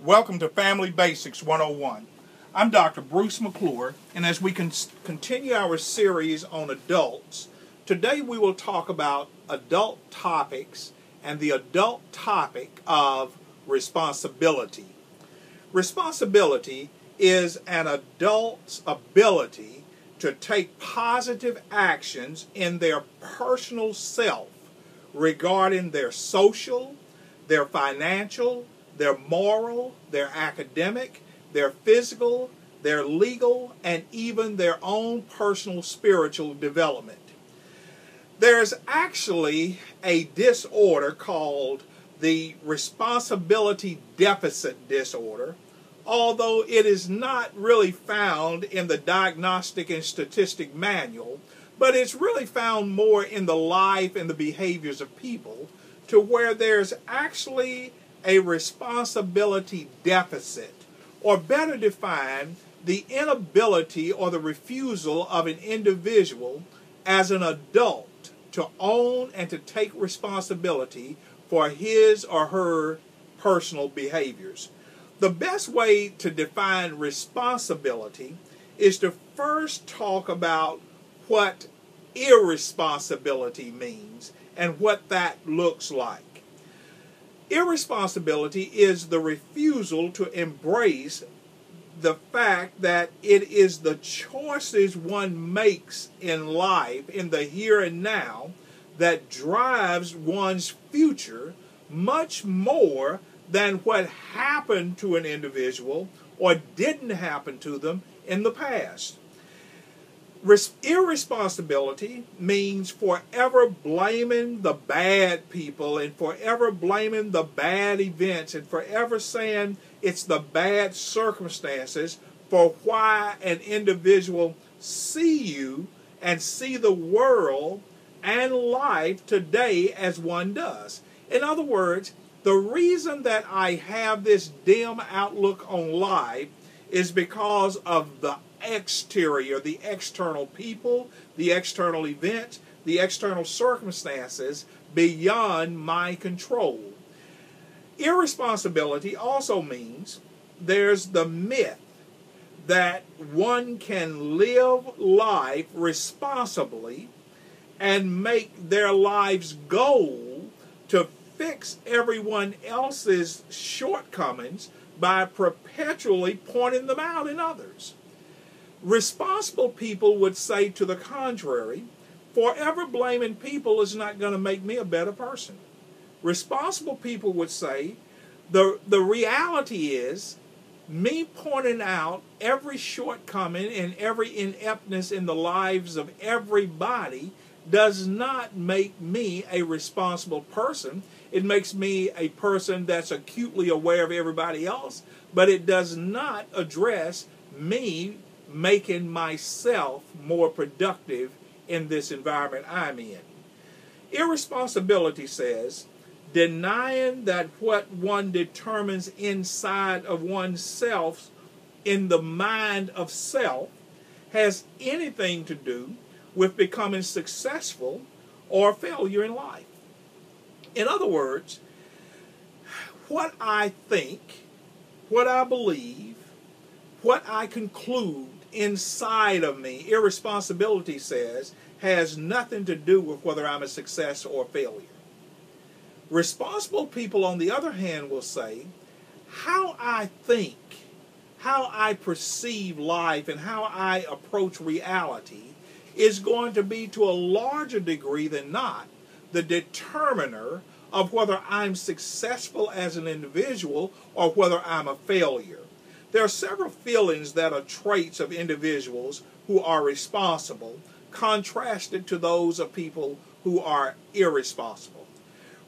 Welcome to Family Basics 101. I'm Dr. Bruce McClure, and as we continue our series on adults, today we will talk about adult topics and the adult topic of responsibility. Responsibility is an adult's ability to take positive actions in their personal self regarding their social, their financial, their moral, their academic, their physical, their legal, and even their own personal spiritual development. There's actually a disorder called the responsibility deficit disorder, although it is not really found in the Diagnostic and Statistic Manual, but it's really found more in the life and the behaviors of people, to where there's actually a responsibility deficit, or better defined, the inability or the refusal of an individual as an adult to own and to take responsibility for his or her personal behaviors. The best way to define responsibility is to first talk about what irresponsibility means and what that looks like. Irresponsibility is the refusal to embrace the fact that it is the choices one makes in life, in the here and now, that drives one's future much more than what happened to an individual or didn't happen to them in the past. Irresponsibility means forever blaming the bad people and forever blaming the bad events and forever saying it's the bad circumstances for why an individual see you and see the world and life today as one does. In other words, the reason that I have this dim outlook on life is because of the exterior, the external people, the external events, the external circumstances beyond my control. Irresponsibility also means there's the myth that one can live life responsibly and make their life's goal to fix everyone else's shortcomings by perpetually pointing them out in others. Responsible people would say to the contrary, forever blaming people is not going to make me a better person. Responsible people would say, the reality is, me pointing out every shortcoming and every ineptness in the lives of everybody does not make me a responsible person. It makes me a person that's acutely aware of everybody else, but it does not address me making myself more productive in this environment I'm in. Irresponsibility says denying that what one determines inside of oneself in the mind of self has anything to do with becoming successful or failure in life. In other words, what I think, what I believe, what I conclude inside of me, irresponsibility says, has nothing to do with whether I'm a success or a failure. Responsible people, on the other hand, will say, how I think, how I perceive life, and how I approach reality is going to be, to a larger degree than not, the determiner of whether I'm successful as an individual or whether I'm a failure. There are several feelings that are traits of individuals who are responsible, contrasted to those of people who are irresponsible.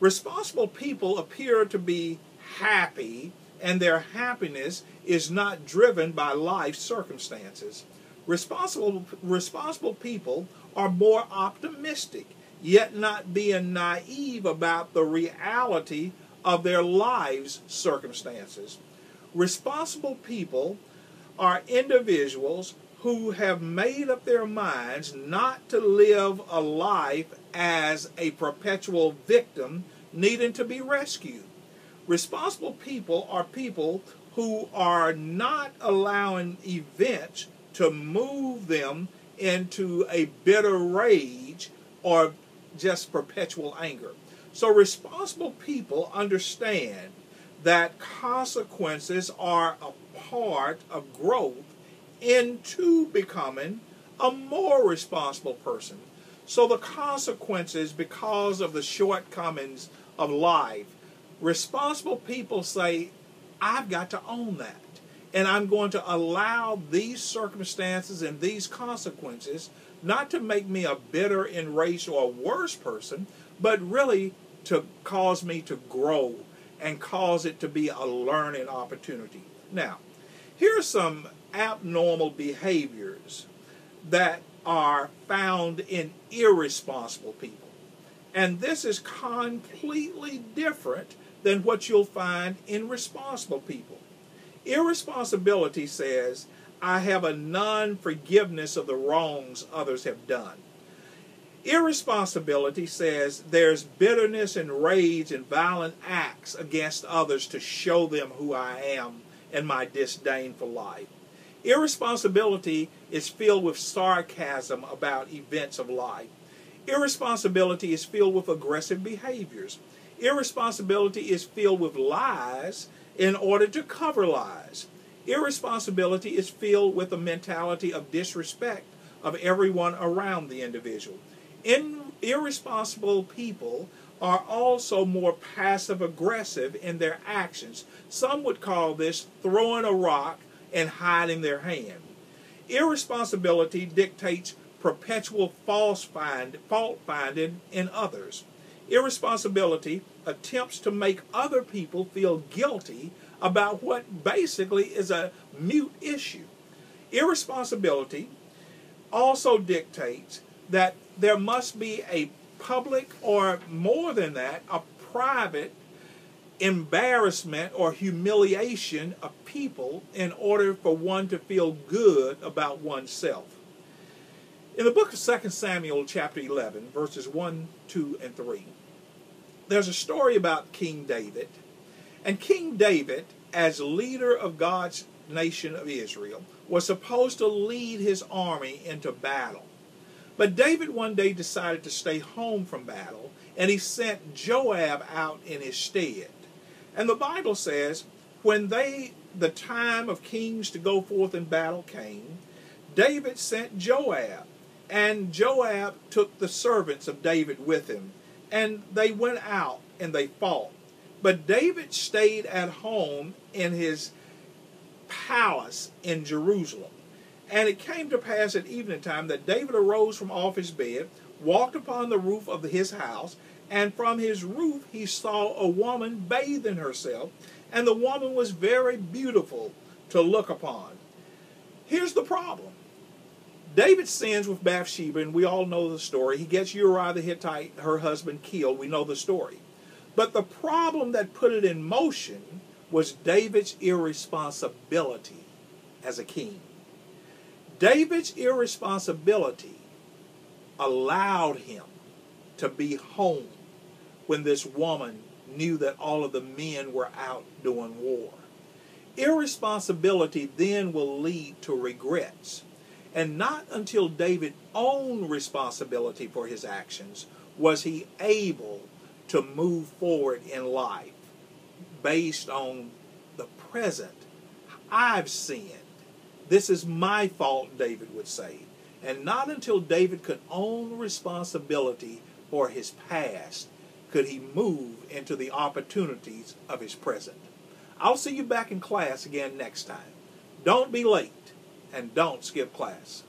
Responsible people appear to be happy, and their happiness is not driven by life circumstances. Responsible people are more optimistic, yet not being naive about the reality of their lives' circumstances. Responsible people are individuals who have made up their minds not to live a life as a perpetual victim needing to be rescued. Responsible people are people who are not allowing events to move them into a bitter rage or just perpetual anger. So responsible people understand that consequences are a part of growth into becoming a more responsible person. So the consequences, because of the shortcomings of life, responsible people say, I've got to own that. And I'm going to allow these circumstances and these consequences not to make me a bitter, enraged, or a worse person, but really to cause me to grow and cause it to be a learning opportunity. Now, here are some abnormal behaviors that are found in irresponsible people. And this is completely different than what you'll find in responsible people. Irresponsibility says, I have a non-forgiveness of the wrongs others have done. Irresponsibility says there's bitterness and rage and violent acts against others to show them who I am and my disdain for life. Irresponsibility is filled with sarcasm about events of life. Irresponsibility is filled with aggressive behaviors. Irresponsibility is filled with lies in order to cover lies. Irresponsibility is filled with a mentality of disrespect of everyone around the individual. Irresponsible people are also more passive-aggressive in their actions. Some would call this throwing a rock and hiding their hand. Irresponsibility dictates perpetual fault-finding in others. Irresponsibility attempts to make other people feel guilty about what basically is a mute issue. Irresponsibility also dictates that there must be a public, or more than that, a private embarrassment or humiliation of people in order for one to feel good about oneself. In the book of 2 Samuel chapter 11, verses 1, 2, and 3, there's a story about King David. And King David, as leader of God's nation of Israel, was supposed to lead his army into battle. But David one day decided to stay home from battle, and he sent Joab out in his stead. And the Bible says, when the time of kings to go forth in battle came, David sent Joab, and Joab took the servants of David with him, and they went out and they fought. But David stayed at home in his palace in Jerusalem. And it came to pass at evening time that David arose from off his bed, walked upon the roof of his house, and from his roof he saw a woman bathing herself, and the woman was very beautiful to look upon. Here's the problem. David sins with Bathsheba, and we all know the story. He gets Uriah the Hittite, her husband, killed. We know the story. But the problem that put it in motion was David's irresponsibility as a king. David's irresponsibility allowed him to be home when this woman knew that all of the men were out doing war. Irresponsibility then will lead to regrets. And not until David owned responsibility for his actions was he able to move forward in life based on the present. I've sinned. This is my fault, David would say. And not until David could own responsibility for his past could he move into the opportunities of his present. I'll see you back in class again next time. Don't be late, and don't skip class.